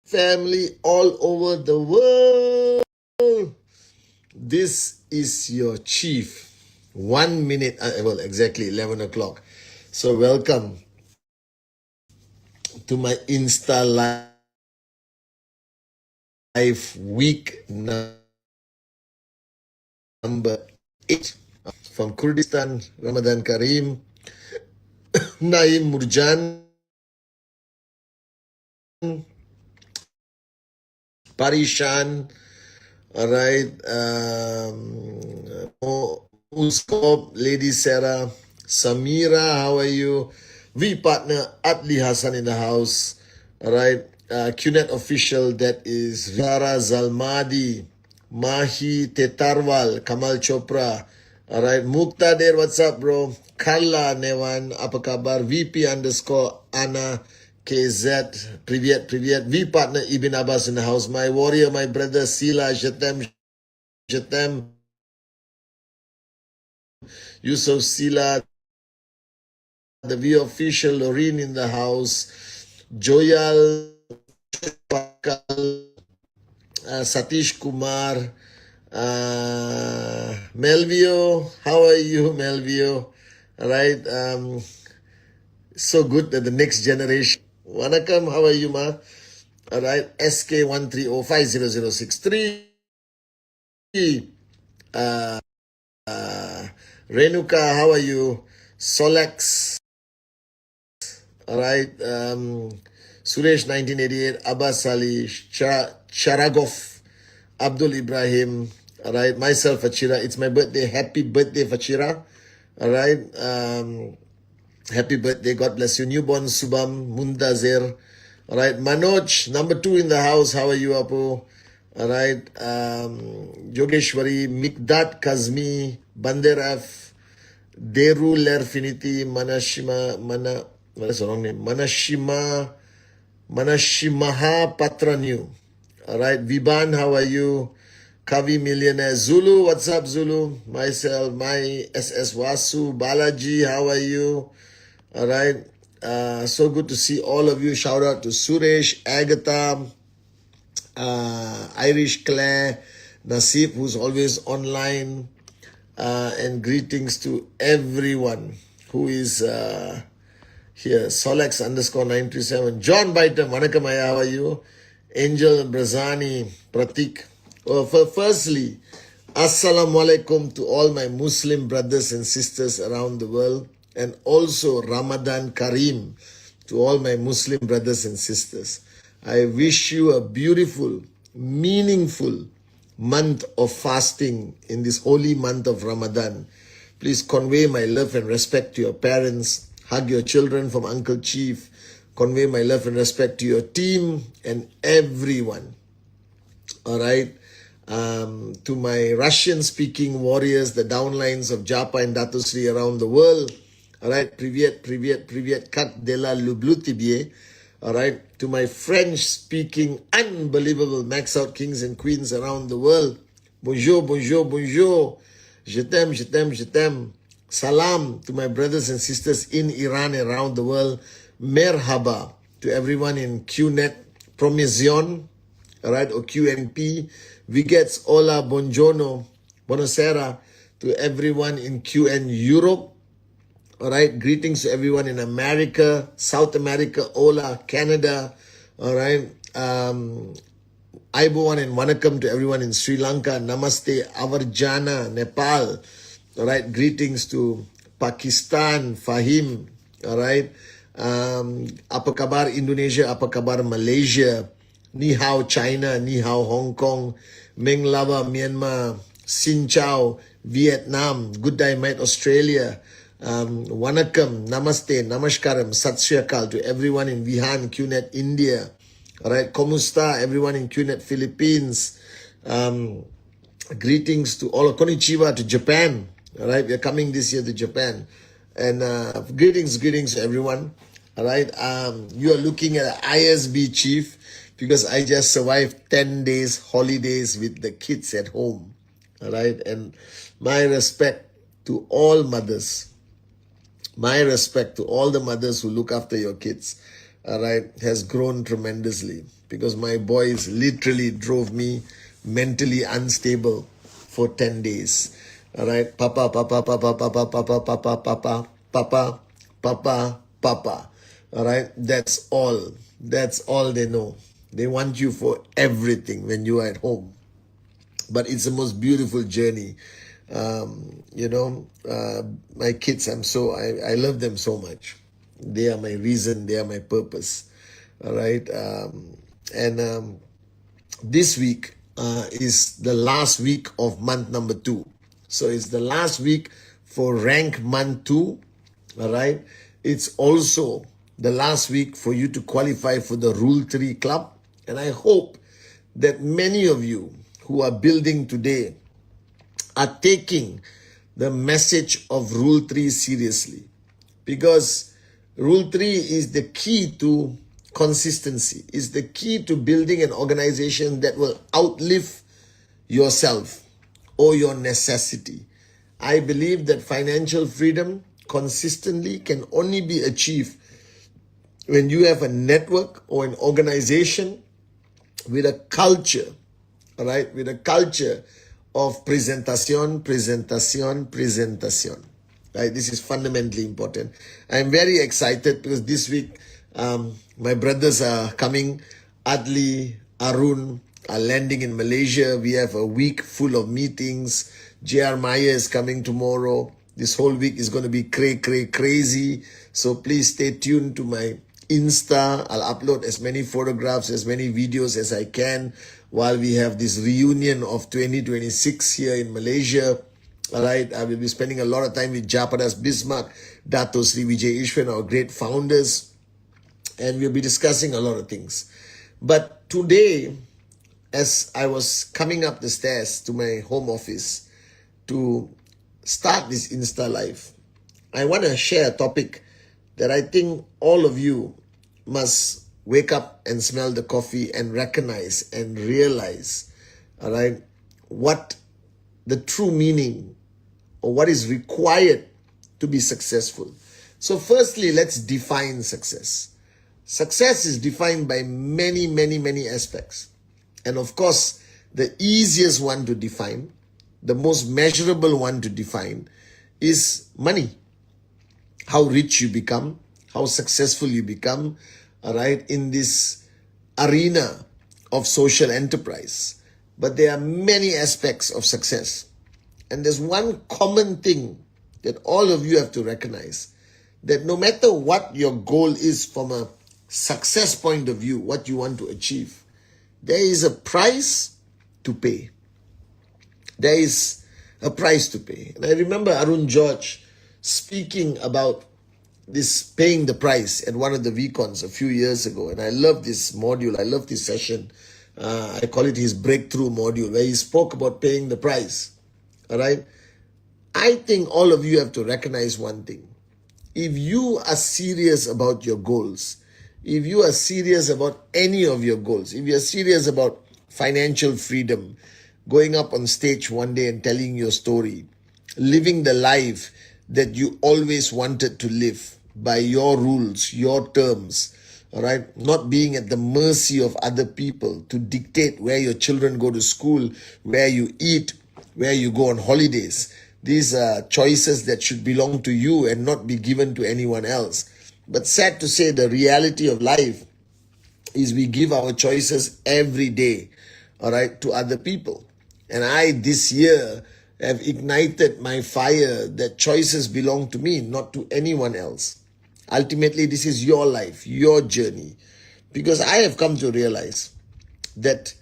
family all over the world. This is your chief. 1 minute, well, exactly 11 o'clock. So, welcome to my Insta Live week number 8 from Kurdistan. Ramadan Kareem, Naeem Murjan, Parishan, all right, Uskop, Lady Sarah, Samira, how are you? V partner Atli Hassan in the house, all right. QNet official, that is Zara Zalmadi, Mahi Tetarwal, Kamal Chopra, all right. Muqtadir, what's up, bro? Carla Nevan, apa kabar? VP underscore Anna KZ, Privyet, Privyet. V partner Ibn Abbas in the house. My warrior, my brother Sila, Jatem, Jatem. Yusuf Sila, the V official, Loreen in the house. Joyal, Pakal, Satish Kumar, Melvio, how are you, Melvio? All right, so good that the next generation. Wanakam, how are you, ma? All right, SK130500063. Renuka, how are you? Solex, all right. Suresh 1988, Abbas Ali, Charagov, Abdul Ibrahim, all right. Myself, Fachira. It's my birthday. Happy birthday, Fachira. All right. Happy birthday. God bless you. Newborn Subham Muntazir. All right. Manoj, number 2 in the house. How are you, Apu? All right. Yogeshwari, Mikdat Kazmi, Banderaf, Deru Lerfinity, Manashima, what is the wrong name? Manashimaha Patranyu. All right. Viban, how are you? Kavi Millionaire. Zulu, what's up, Zulu? Myself, my SS Wasu. Balaji, how are you? All right. So good to see all of you. Shout out to Suresh, Agatha, Irish Claire, Nasib, who's always online, and greetings to everyone who is here. Solex underscore 937. John Baitam, Vanakamaya, how are you? Angel Brazani, Pratik. Well, firstly, Assalamu alaikum to all my Muslim brothers and sisters around the world, and also Ramadan Kareem to all my Muslim brothers and sisters. I wish you a beautiful, meaningful month of fasting in this holy month of Ramadan. Please convey my love and respect to your parents. Hug your children from Uncle Chief. Convey my love and respect to your team and everyone. All right. To my Russian-speaking warriors, the downlines of Japa and Datusri around the world. All right. Privyet, privyet, privyet. Kak de la lublu tibie. All right. To my French-speaking, unbelievable Max Out Kings and Queens around the world. Bonjour, bonjour, bonjour. Je t'aime, je t'aime, je t'aime. Salam to my brothers and sisters in Iran and around the world. Merhaba to everyone in QNet, Promision, all right, or QNP. Vigets, hola, buongiorno, buonasera to everyone in QN Europe. All right, greetings to everyone in America, South America, hola, Canada. All right, Aibowan and Wanakam to everyone in Sri Lanka. Namaste, Avarjana, Nepal. All right, greetings to Pakistan, Fahim. All right, apa kabar Indonesia, apa kabar Malaysia, Ni hao China, Ni hao Hong Kong, Meng Lava Myanmar, Xin Chao Vietnam, good day mate Australia. Wanakam, Namaste, Namaskaram, Sat Sri Akal to everyone in Wuhan, QNet India. All right, Komusta, everyone in QNet Philippines. Greetings to all, konnichiwa to Japan. All right, we are coming this year to Japan. And greetings to everyone. All right, you are looking at ISB chief because I just survived 10 days holidays with the kids at home. All right, and my respect to all mothers. My respect to all the mothers who look after your kids. all right, has grown tremendously because my boys literally drove me mentally unstable for 10 days. All right, papa, papa, papa, papa, papa, papa, papa, papa, papa, papa. All right, that's all. That's all they know. They want you for everything when you are at home. But it's the most beautiful journey. My kids, I love them so much. They are my reason, they are my purpose. All right. And this week is the last week of month number 2. So it's the last week for rank month 2. All right. It's also the last week for you to qualify for the Rule 3 Club. And I hope that many of you who are building today are taking the message of Rule 3 seriously, because Rule 3 is the key to consistency, is the key to building an organization that will outlive yourself or your necessity. I believe that financial freedom consistently can only be achieved when you have a network or an organization with a culture, all right, with a culture of presentación. Right? This is fundamentally important. I'm very excited because this week my brothers are coming. Adli, Arun are landing in Malaysia. We have a week full of meetings. JR Maya is coming tomorrow. This whole week is going to be crazy. So please stay tuned to my Insta. I'll upload as many photographs, as many videos as I can while we have this reunion of 2026 here in Malaysia. All right, I will be spending a lot of time with Japadas Bismarck, Dato Sri Vijay Ishwan, our great founders, and we'll be discussing a lot of things. But today, as I was coming up the stairs to my home office to start this Insta Live, I want to share a topic that I think all of you must wake up and smell the coffee and recognize and realize, all right, what the true meaning or what is required to be successful. So firstly, let's define success. Success is defined by many aspects. And of course, the easiest one to define, the most measurable one to define is money. How rich you become, how successful you become, all right, in this arena of social enterprise. But there are many aspects of success. And there's one common thing that all of you have to recognize, that no matter what your goal is from a success point of view, what you want to achieve, there is a price to pay. There is a price to pay. And I remember Arun George speaking about this paying the price at one of the VCons a few years ago. And I love this module. I love this session. I call it his breakthrough module, where he spoke about paying the price. All right. I think all of you have to recognize one thing. If you are serious about your goals, if you are serious about any of your goals, if you're serious about financial freedom, going up on stage one day and telling your story, living the life that you always wanted to live by your rules, your terms, all right, not being at the mercy of other people to dictate where your children go to school, where you eat, where you go on holidays. These are choices that should belong to you and not be given to anyone else. But sad to say, the reality of life is we give our choices every day, all right, to other people. And I, this year, have ignited my fire that choices belong to me, not to anyone else. Ultimately, this is your life, your journey. Because I have come to realize that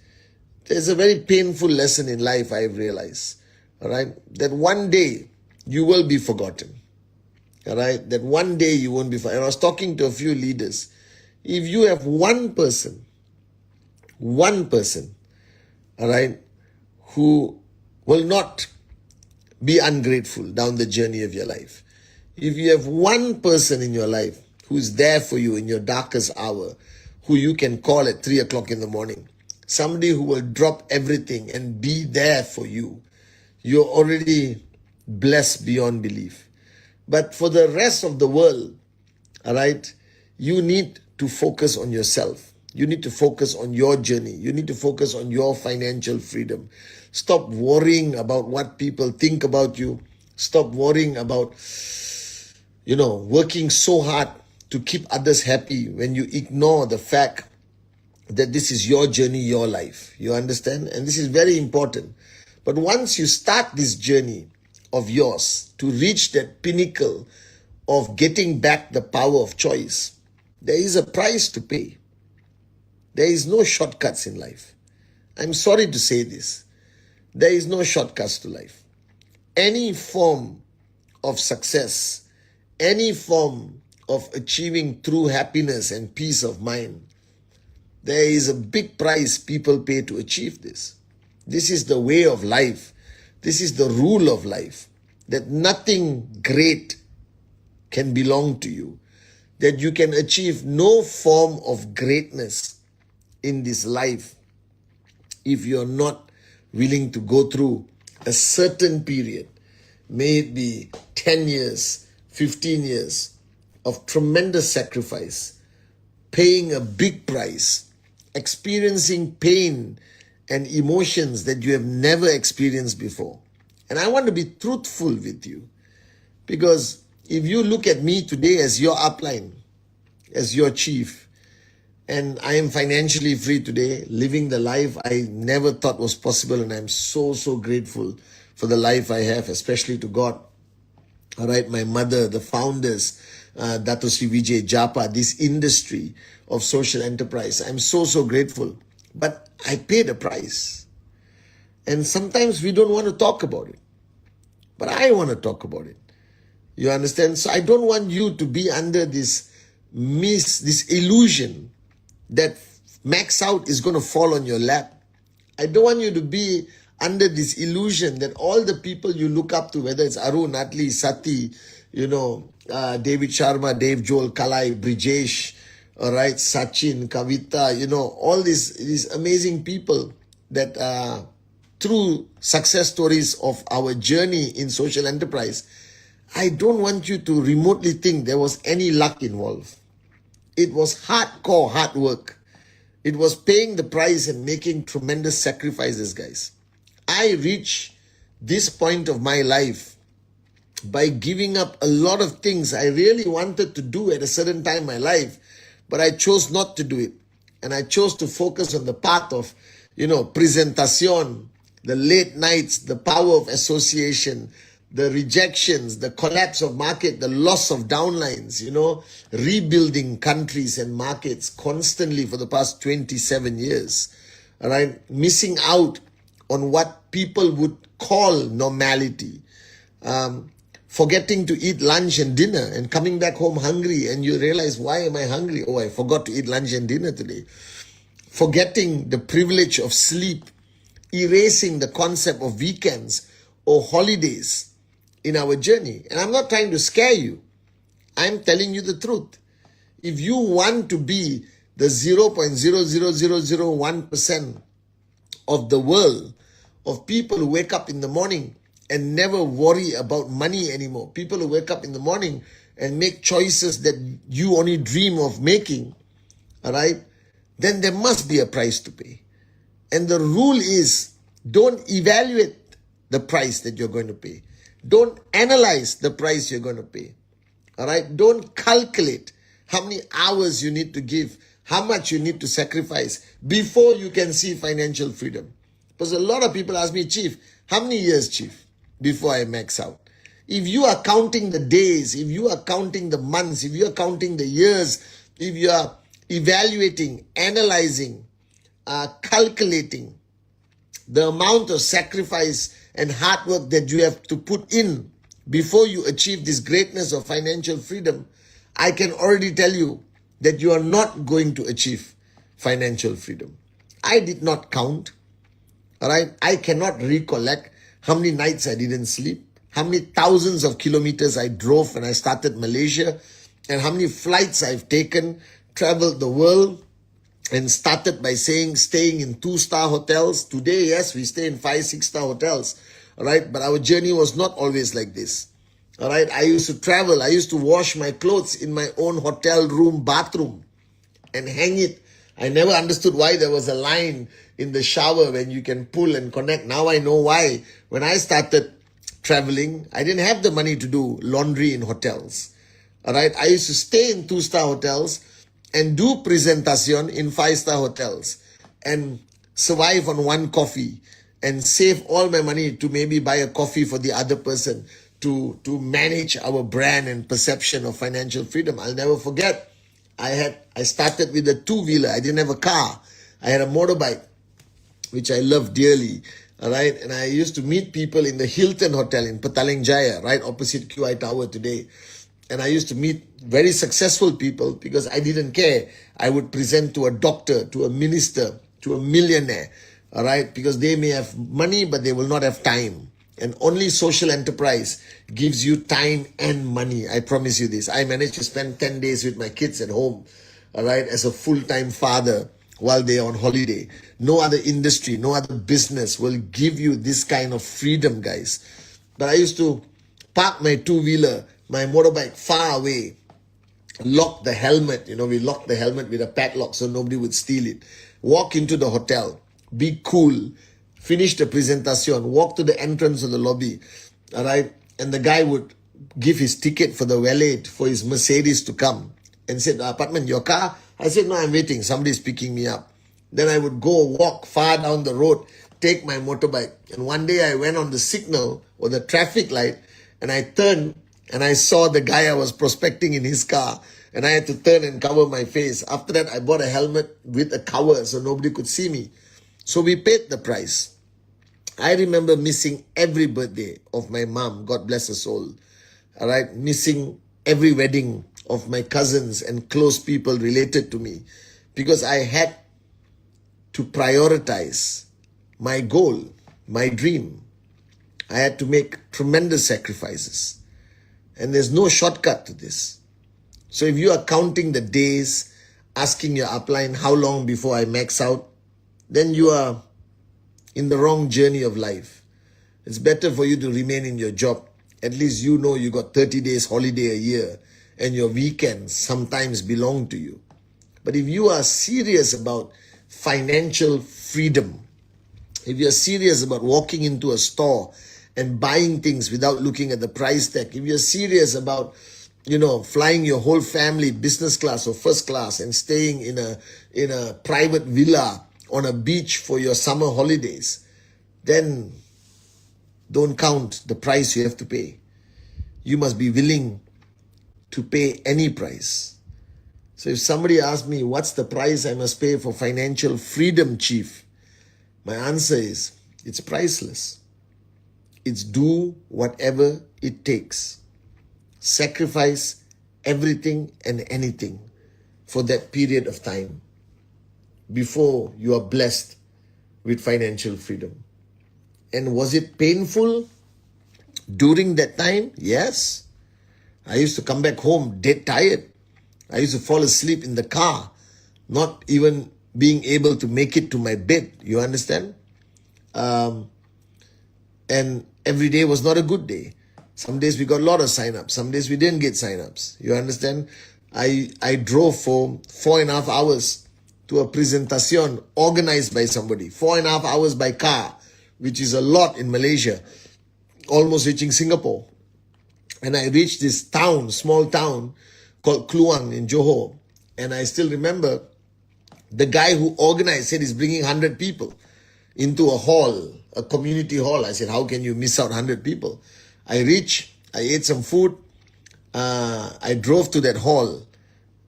there's a very painful lesson in life I have realized, all right, that one day you will be forgotten, all right, that one day you won't be forgotten. And I was talking to a few leaders. If you have one person, all right, who will not be ungrateful down the journey of your life. If you have one person in your life who's there for you in your darkest hour, who you can call at 3 o'clock in the morning, somebody who will drop everything and be there for you, you're already blessed beyond belief. But for the rest of the world, all right, you need to focus on yourself. You need to focus on your journey. You need to focus on your financial freedom. Stop worrying about what people think about you. Stop worrying about, working so hard to keep others happy when you ignore the fact that this is your journey, your life. You understand? And this is very important. But once you start this journey of yours to reach that pinnacle of getting back the power of choice, there is a price to pay. There is no shortcuts in life. I'm sorry to say this. There is no shortcuts to life. Any form of success, any form of achieving true happiness and peace of mind, there is a big price people pay to achieve this. This is the way of life. This is the rule of life. That nothing great can belong to you. That you can achieve no form of greatness in this life if you're not willing to go through a certain period, may it be 10 years, 15 years of tremendous sacrifice, paying a big price, experiencing pain and emotions that you have never experienced before. And I want to be truthful with you, because if you look at me today as your upline, as your chief, and I am financially free today, living the life I never thought was possible, and I'm so grateful for the life I have, especially to God. All right, my mother, the founders, Dato Sri Vijay Japa, this industry of social enterprise. I'm so grateful. But I paid a price. And sometimes we don't want to talk about it. But I want to talk about it. You understand? So I don't want you to be under this illusion that max out is going to fall on your lap. I don't want you to be under this illusion that all the people you look up to, whether it's Arun, Atli, Sati, David Sharma, Dave Joel, Kalai, Brijesh, all right, Sachin, Kavita, all these amazing people that through success stories of our journey in social enterprise, I don't want you to remotely think there was any luck involved. It was hardcore hard work. It was paying the price and making tremendous sacrifices, guys. I reached this point of my life by giving up a lot of things I really wanted to do at a certain time in my life, but I chose not to do it. And I chose to focus on the path of, presentación, the late nights, the power of association, the rejections, the collapse of market, the loss of downlines, rebuilding countries and markets constantly for the past 27 years, all right? Missing out on what people would call normality, forgetting to eat lunch and dinner and coming back home hungry, and you realize, why am I hungry? Oh, I forgot to eat lunch and dinner today. Forgetting the privilege of sleep, erasing the concept of weekends or holidays in our journey. And I'm not trying to scare you. I'm telling you the truth. If you want to be the 0.00001% of the world of people who wake up in the morning and never worry about money anymore, people who wake up in the morning and make choices that you only dream of making, all right, then there must be a price to pay. And the rule is, don't evaluate the price that you're going to pay. Don't analyze the price you're going to pay. All right? Don't calculate how many hours you need to give, how much you need to sacrifice before you can see financial freedom. Because a lot of people ask me, Chief, how many years, Chief, before I max out? If you are counting the days, if you are counting the months, if you are counting the years, if you are evaluating, analyzing, calculating the amount of sacrifice and hard work that you have to put in before you achieve this greatness of financial freedom, I can already tell you that you are not going to achieve financial freedom. I did not count, all right? I cannot recollect how many nights I didn't sleep, how many thousands of kilometers I drove when I started Malaysia, and how many flights I've taken, traveled the world, and started by staying in 2-star hotels. Today, yes, we stay in 5, 6-star hotels. All right. But our journey was not always like this. All right. I used to travel. I used to wash my clothes in my own hotel room bathroom. and hang it. I never understood why there was a line in the shower when you can pull and connect. Now I know why. When I started traveling, I didn't have the money to do laundry in hotels. All right. I used to stay in 2-star hotels and do presentation in 5-star hotels and survive on one coffee and save all my money to maybe buy a coffee for the other person to manage our brand and perception of financial freedom. I'll never forget. I started with a 2-wheeler. I didn't have a car. I had a motorbike, which I love dearly. All right. And I used to meet people in the Hilton Hotel in Petaling Jaya, right opposite QI Tower today. And I used to meet very successful people because I didn't care. I would present to a doctor, to a minister, to a millionaire. All right. Because they may have money, but they will not have time. And only social enterprise gives you time and money. I promise you this. I managed to spend 10 days with my kids at home, all right, as a full-time father while they're on holiday. No other industry, no other business will give you this kind of freedom, guys. But I used to park my 2-wheeler, my motorbike far away, lock the helmet. We locked the helmet with a padlock so nobody would steal it. Walk into the hotel, be cool, finish the presentation, walk to the entrance of the lobby, all right? And the guy would give his ticket for the valet, for his Mercedes to come and said, apartment, your car? I said, no, I'm waiting. Somebody's picking me up. Then I would go walk far down the road, take my motorbike. And one day I went on the signal or the traffic light and I turned and I saw the guy I was prospecting in his car and I had to turn and cover my face. After that, I bought a helmet with a cover so nobody could see me. So we paid the price. I remember missing every birthday of my mom, God bless her soul. All right, missing every wedding of my cousins and close people related to me because I had to prioritize my goal, my dream. I had to make tremendous sacrifices. And there's no shortcut to this. So if you are counting the days, asking your upline how long before I max out, then you are in the wrong journey of life. It's better for you to remain in your job. At least you know you got 30 days holiday a year and your weekends sometimes belong to you. But if you are serious about financial freedom, if you're serious about walking into a store and buying things without looking at the price tag, if you're serious about, flying your whole family business class or first class and staying in a private villa on a beach for your summer holidays, then don't count the price you have to pay. You must be willing to pay any price. So if somebody asks me, what's the price I must pay for financial freedom, Chief? My answer is, it's priceless. It's do whatever it takes. Sacrifice everything and anything for that period of time before you are blessed with financial freedom. And was it painful during that time? Yes. I used to come back home dead tired. I used to fall asleep in the car, not even being able to make it to my bed. You understand? And every day was not a good day. Some days we got a lot of sign-ups. Some days we didn't get sign-ups. You understand? I drove for 4.5 hours to a presentation organized by somebody. 4.5 hours by car, which is a lot in Malaysia, almost reaching Singapore. And I reached this town, small town called Kluang in Johor. And I still remember the guy who organized said he's bringing 100 people into a hall, a community hall. I said, how can you miss out 100 people? I reached, I ate some food. I drove to that hall.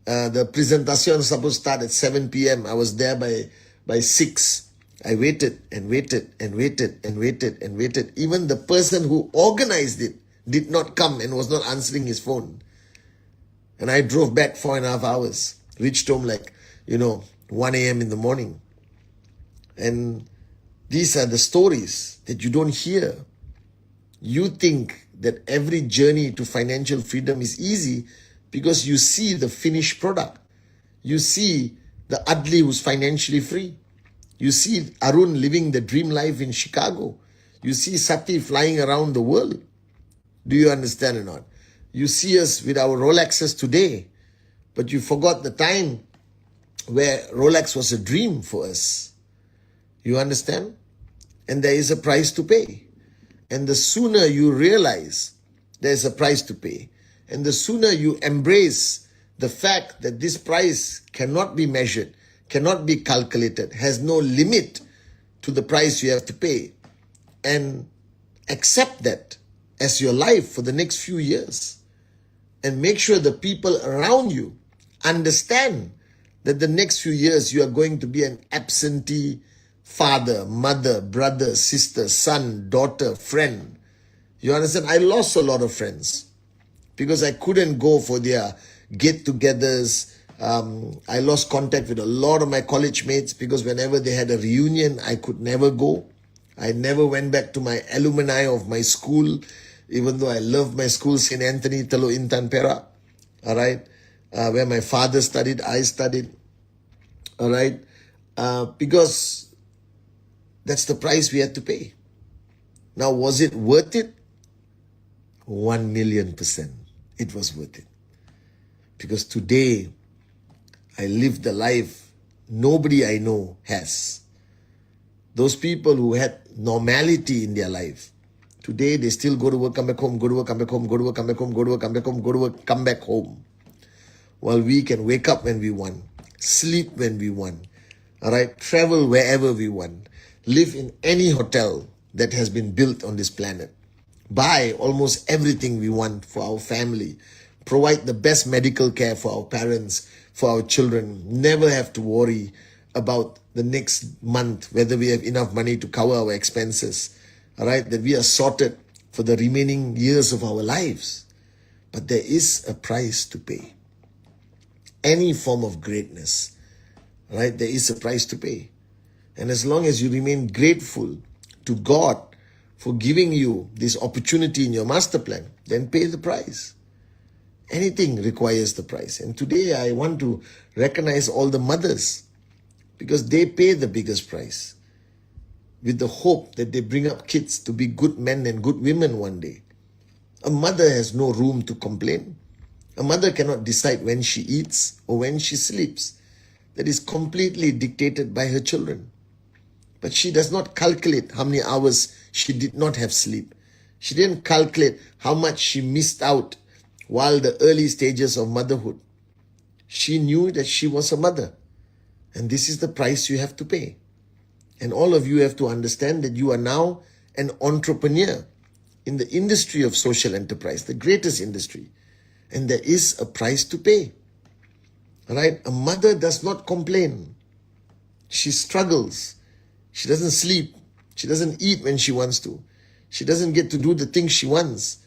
The presentation was supposed to start at 7 p.m. I was there by 6. I waited and waited and waited and waited and waited. Even the person who organized it did not come and was not answering his phone. And I drove back 4.5 hours, reached home like, 1 a.m. in the morning. And these are the stories that you don't hear. You think that every journey to financial freedom is easy because you see the finished product. You see the Adli who's financially free. You see Arun living the dream life in Chicago. You see Sati flying around the world. Do you understand or not? You see us with our Rolexes today, but you forgot the time where Rolex was a dream for us. You understand? And there is a price to pay. And the sooner you realize there's a price to pay, and the sooner you embrace the fact that this price cannot be measured, cannot be calculated, has no limit to the price you have to pay, and accept that as your life for the next few years, and make sure the people around you understand that the next few years you are going to be an absentee father, mother, brother, sister, son, daughter, friend. You understand? I lost a lot of friends because I couldn't go for their get-togethers. I lost contact with a lot of my college mates because whenever they had a reunion, I could never go. I never went back to my alumni of my school, even though I loved my school, St. Anthony, Teluk Intan, Perak, all right, where my father studied, I studied, all right, because that's the price we had to pay. Now, was it worth it? 1,000,000%. It was worth it. Because today, I live the life nobody I know has. Those people who had normality in their life, today they still go to work, come back home, go to work, come back home, go to work, come back home, go to work, come back home, go to work, come back home. While we can wake up when we want, sleep when we want, all right, travel wherever we want, live in any hotel that has been built on this planet, buy almost everything we want for our family, provide the best medical care for our parents, for our children, never have to worry about the next month, whether we have enough money to cover our expenses, all right, that we are sorted for the remaining years of our lives. But there is a price to pay. Any form of greatness, right, there is a price to pay. And as long as you remain grateful to God for giving you this opportunity in your master plan, then pay the price. Anything requires the price. And today I want to recognize all the mothers because they pay the biggest price with the hope that they bring up kids to be good men and good women one day. A mother has no room to complain. A mother cannot decide when she eats or when she sleeps. That is completely dictated by her children. But she does not calculate how many hours she did not have sleep. She didn't calculate how much she missed out while the early stages of motherhood. She knew that she was a mother. And this is the price you have to pay. And all of you have to understand that you are now an entrepreneur in the industry of social enterprise, the greatest industry. And there is a price to pay. All right? A mother does not complain. She struggles. She doesn't sleep. She doesn't eat when she wants to. She doesn't get to do the things she wants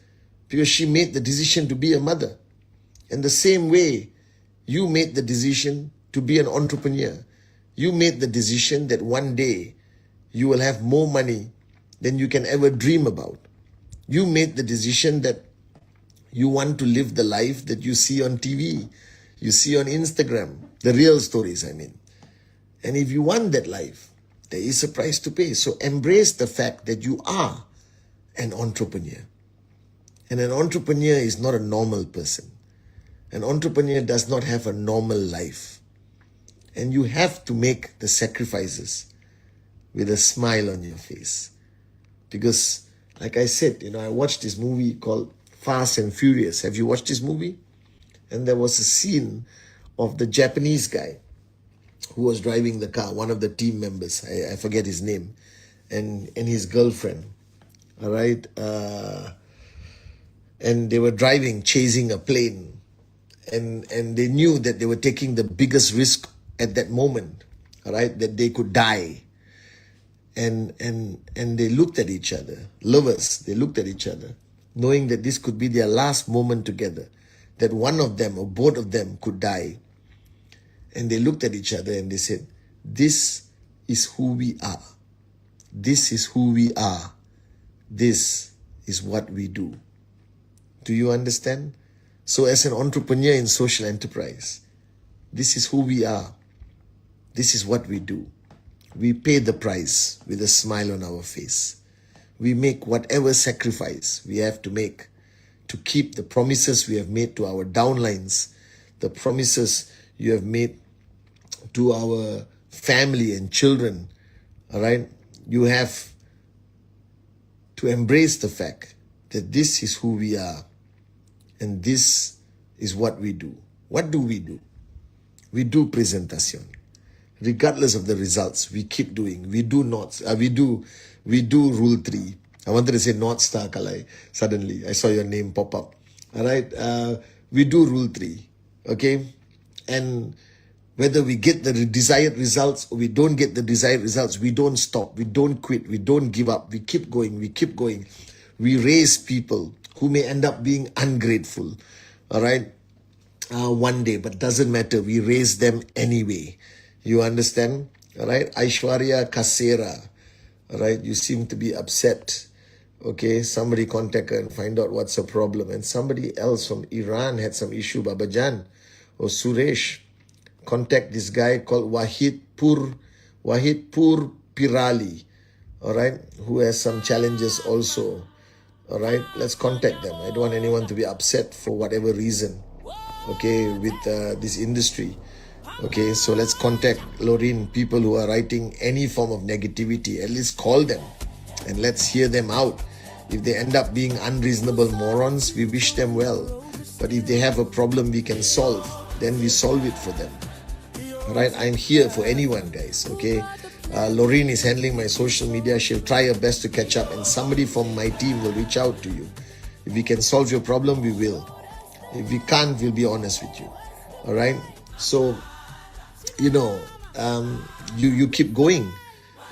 because she made the decision to be a mother. And the same way, you made the decision to be an entrepreneur. You made the decision that one day you will have more money than you can ever dream about. You made the decision that you want to live the life that you see on TV, you see on Instagram, the real stories, I mean. And if you want that life, there is a price to pay. So embrace the fact that you are an entrepreneur. And an entrepreneur is not a normal person. An entrepreneur does not have a normal life. And you have to make the sacrifices with a smile on your face. Because, like I said, I watched this movie called Fast and Furious. Have you watched this movie? And there was a scene of the Japanese guy who was driving the car, one of the team members, I forget his name, and his girlfriend, all right? And they were driving, chasing a plane, and they knew that they were taking the biggest risk at that moment, all right, that they could die. And they looked at each other, lovers, they looked at each other, knowing that this could be their last moment together, that one of them or both of them could die. And they looked at each other and they said, this is who we are. This is who we are. This is what we do. Do you understand? So as an entrepreneur in social enterprise, this is who we are. This is what we do. We pay the price with a smile on our face. We make whatever sacrifice we have to make to keep the promises we have made to our downlines, the promises you have made to our family and children, all right, you have to embrace the fact that this is who we are and this is what we do. What do? We do presentation. Regardless of the results, we keep doing. We do not. We do rule 3. I wanted to say North Star, Kalai. Suddenly, I saw your name pop up. All right. We do rule 3. Okay. And whether we get the desired results or we don't get the desired results, we don't stop. We don't quit. We don't give up. We keep going. We keep going. We raise people who may end up being ungrateful. All right. One day, but doesn't matter. We raise them anyway. You understand? All right. Aishwarya Kasera. All right. You seem to be upset. Okay. Somebody contact her and find out what's her problem. And somebody else from Iran had some issue, Babajan or Suresh. Contact this guy called Wahid Pur Pirali. All right. Who has some challenges also. All right. Let's contact them. I don't want anyone to be upset for whatever reason. Okay, with this industry. Okay, so let's contact Lorraine, people who are writing any form of negativity. At least call them and let's hear them out. If they end up being unreasonable morons, we wish them well. But if they have a problem we can solve, then we solve it for them. All right, I'm here for anyone, guys. Okay, Lorraine is handling my social media. She'll try her best to catch up, and somebody from my team will reach out to you. If we can solve your problem, we will. If we can't, we'll be honest with you. All right. So, you keep going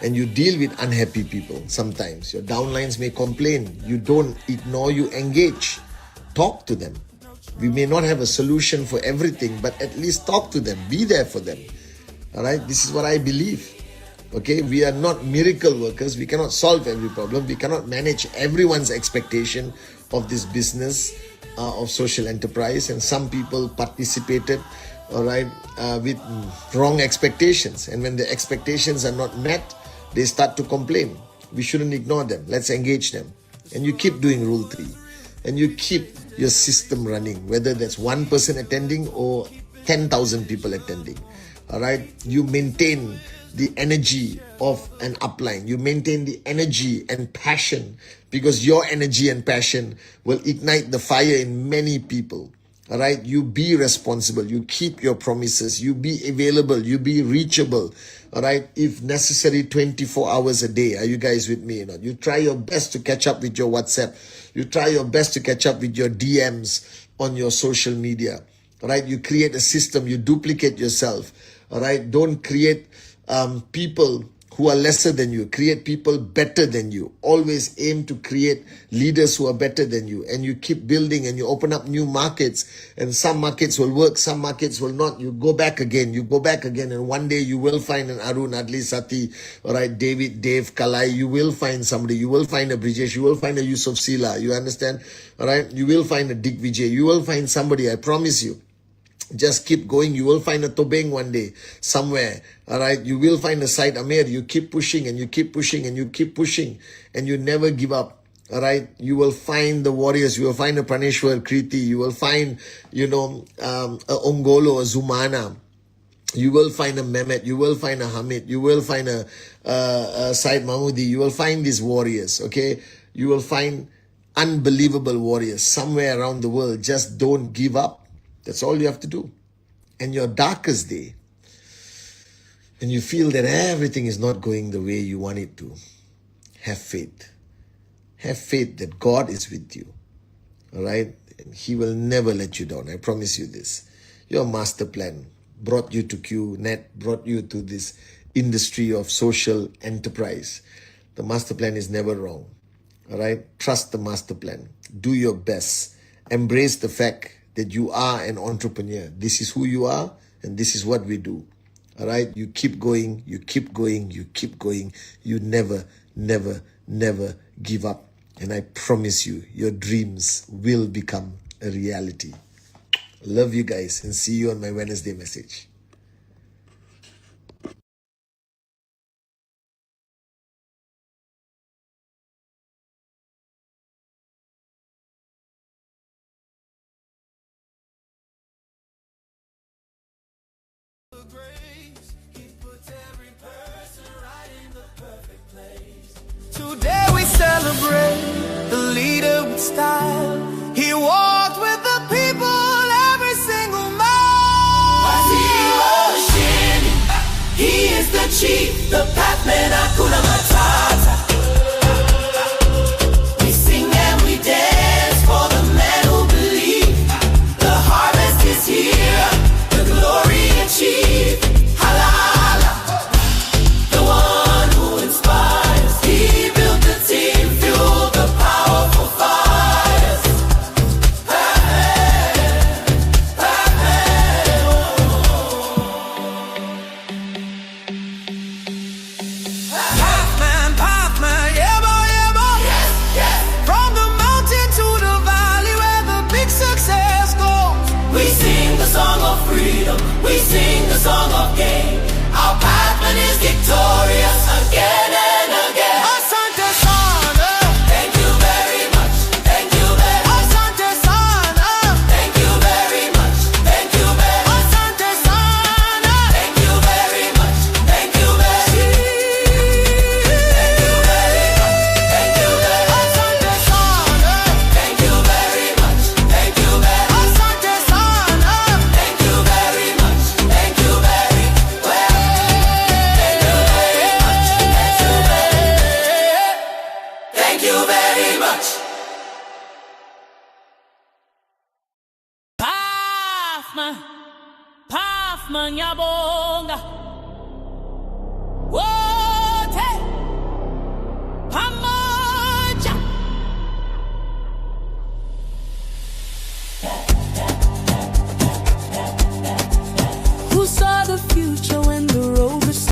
and you deal with unhappy people. Sometimes your downlines may complain. You don't ignore, you engage. Talk to them. We may not have a solution for everything, but at least talk to them. Be there for them. All right. This is what I believe. Okay. We are not miracle workers. We cannot solve every problem. We cannot manage everyone's expectation of this business. Of social enterprise, and some people participated, all right, with wrong expectations, and when the expectations are not met, they start to complain. We shouldn't ignore them. Let's engage them, and you keep doing rule 3, and you keep your system running, whether that's one person attending or 10,000 people attending. All right, you maintain the energy of an upline. You maintain the energy and passion, because your energy and passion will ignite the fire in many people. All right. You be responsible. You keep your promises. You be available. You be reachable. All right. If necessary, 24 hours a day. Are you guys with me? You try your best to catch up with your WhatsApp. You try your best to catch up with your DMs on your social media. All right. You create a system. You duplicate yourself. All right. Don't create people who are lesser than you. Create people better than you. Always aim to create leaders who are better than you. And you keep building and you open up new markets. And some markets will work, some markets will not. You go back again. And one day you will find an Arun, Adli, Sati, all right, David, Dave, Kalai. You will find somebody. You will find a Brijesh. You will find a Yusuf Sila. You understand? All right. You will find a Dick Vijay. You will find somebody. I promise you. Just keep going. You will find a Tobeng one day somewhere. All right. You will find a Said Amir. You keep pushing and you keep pushing and you keep pushing and you never give up. All right. You will find the warriors. You will find a Praneshwar Kriti. You will find, a Ongolo, a Zumana. You will find a Mehmet. You will find a Hamid. You will find a Said Mahmoudi. You will find these warriors. Okay. You will find unbelievable warriors somewhere around the world. Just don't give up. That's all you have to do. And your darkest day, and you feel that everything is not going the way you want it to, have faith. Have faith that God is with you. All right? And He will never let you down. I promise you this. Your master plan brought you to QNet, brought you to this industry of social enterprise. The master plan is never wrong. All right? Trust the master plan. Do your best. Embrace the fact that you are an entrepreneur. This is who you are, and this is what we do. All right? You keep going, you keep going, you keep going. You never, never, never give up. And I promise you, your dreams will become a reality. Love you guys, and see you on my Wednesday message. Grace. Today we celebrate the leader with style. He walked with the people every single mile. Waziri Osheni, he is the chief, the pathman, Hakuna Matata. We sing and we dance for the man who believes. The harvest is here, the glory achieved. Hala hala, the one who inspires. He built the team, fueled the powerful fires. Pathman, yeah boy, Yes, yes. from the mountain to the valley where the big success goes. We sing the song of freedom, we sing the song of gain. Our pathman is victorious again and again. Asante Sana, Thank you very much, thank you very much, Asante Sana, thank you very much, thank you very much, Asante Sana. thank you very much, thank you very much, thank you very much, thank you very much, Asante Sana, thank you very much, thank you very much, Asante Sana. thank you very much, thank you very well, thank you very much, thank you very much. Pathman yabonga wote pamoja. Who saw the future